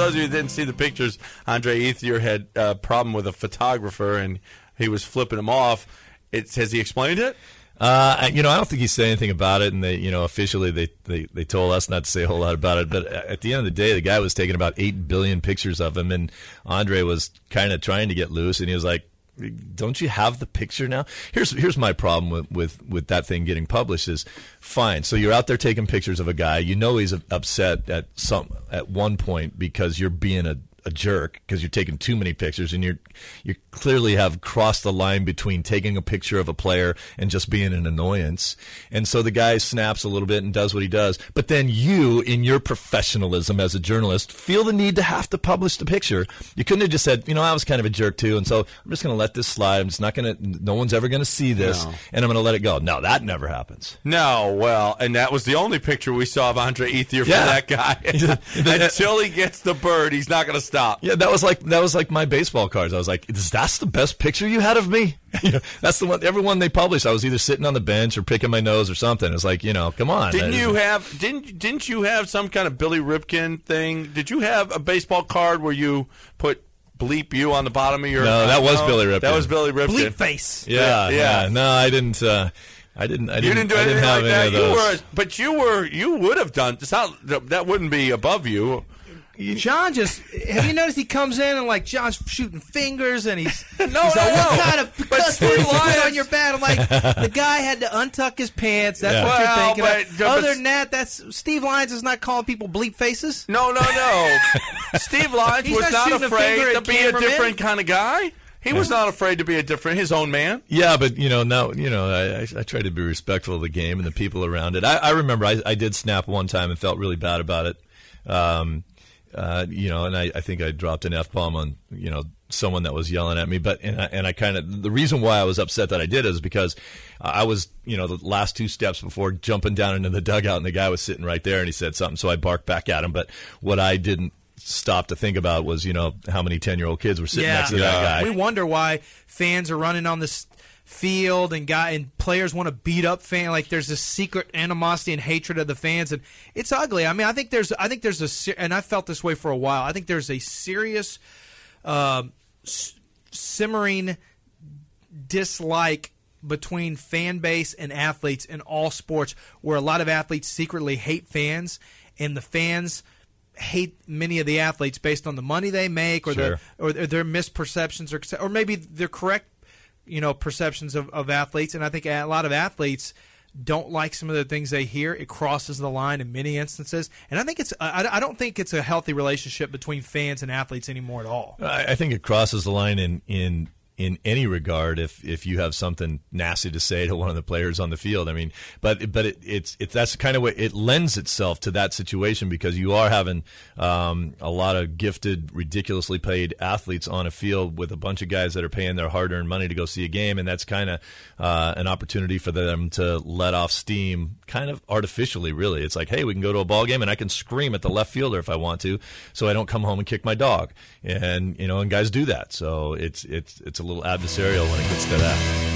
those of you who didn't see the pictures, Andre Ethier had a problem with a photographer, and he was flipping him off. Has he explained it? I don't think he said anything about it, and they, officially they told us not to say a whole lot about it. But at the end of the day, the guy was taking about 8 billion pictures of him, and Andre was kind of trying to get loose, and he was like, "Don't you have the picture now?" Here's my problem with that thing getting published is, fine. So you're out there taking pictures of a guy. You know he's upset at one point because you're being a jerk because you're taking too many pictures, and you clearly have crossed the line between taking a picture of a player and just being an annoyance. And so the guy snaps a little bit and does what he does. But then you, in your professionalism as a journalist, feel the need to have to publish the picture. You couldn't have just said, I was kind of a jerk too, and so I'm just going to let this slide. I'm just not going to. No one's ever going to see this, and I'm going to let it go. No, that never happens. No, well, and that was the only picture we saw of Andre Ethier for that guy. Until he gets the bird, he's not going to stop. Yeah, that was like my baseball cards. I was like, that's the best picture you had of me? That's the one. Everyone they published, I was either sitting on the bench or picking my nose or something. It's like, come on. Didn't you have some kind of Billy Ripken thing? Did you have a baseball card where you put bleep you on the bottom of your? No, that was Billy Ripken. That was Billy Ripken. Bleep face. Yeah. No, I didn't. I didn't do anything like that. But you would have done. That wouldn't be above you. John have you noticed he comes in and John's shooting fingers and he's no. What kind of cuss words you put on your bat? I'm like, the guy had to untuck his pants. That's what you're thinking. Other than that, that's Steve Lyons is not calling people bleep faces. No. Steve Lyons was not afraid to be a different kind of guy. He was not afraid to be his own man. Yeah, but now I try to be respectful of the game and the people around it. I remember I did snap one time and felt really bad about it. And I think I dropped an F-bomb on, someone that was yelling at me. But and I kind of, the reason why I was upset that I did is because I was, the last 2 steps before jumping down into the dugout, and the guy was sitting right there, and he said something, so I barked back at him. But what I didn't stop to think about was, how many 10-year-old kids were sitting next to that guy. We wonder why fans are running on this field and players want to beat up fans. Like there's this secret animosity and hatred of the fans, and it's ugly. I mean, I think there's and I felt this way for a while. I think there's a serious simmering dislike between fan base and athletes in all sports, where a lot of athletes secretly hate fans, and the fans hate many of the athletes based on the money they make, or their misperceptions, or maybe they're correct perceptions of athletes. And I think a lot of athletes don't like some of the things they hear. It crosses the line in many instances. And I think I don't think it's a healthy relationship between fans and athletes anymore at all. I think it crosses the line in any regard if you have something nasty to say to one of the players on the field. I mean, but it's that's kind of what it lends itself to that situation, because you are having a lot of gifted, ridiculously paid athletes on a field with a bunch of guys that are paying their hard-earned money to go see a game, and that's kind of an opportunity for them to let off steam, kind of artificially, really. It's like, hey, we can go to a ball game and I can scream at the left fielder if I want to, so I don't come home and kick my dog, and guys do that. So it's a little adversarial when it gets to that.